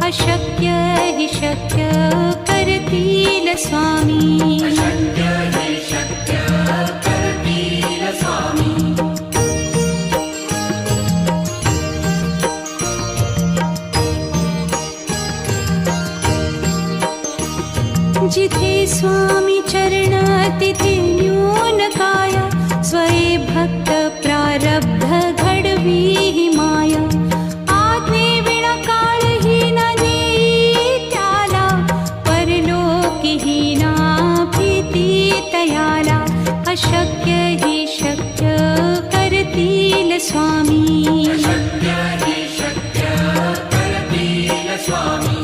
अशक्य हि शक्य करतील स्वामी. अशक्य हि शक्य करतील स्वामी. जिथे स्वामी चरण तिथे न्यून काया. स्वये भक्त प्रारब्ध घडवी हि माया. आज्ञे विना काळहीन नेई त्याला. परलोकीहीना भीती तयाला. अशक्य हि शक्य करतील स्वामी. अशक्य हि शक्य करतील स्वामी.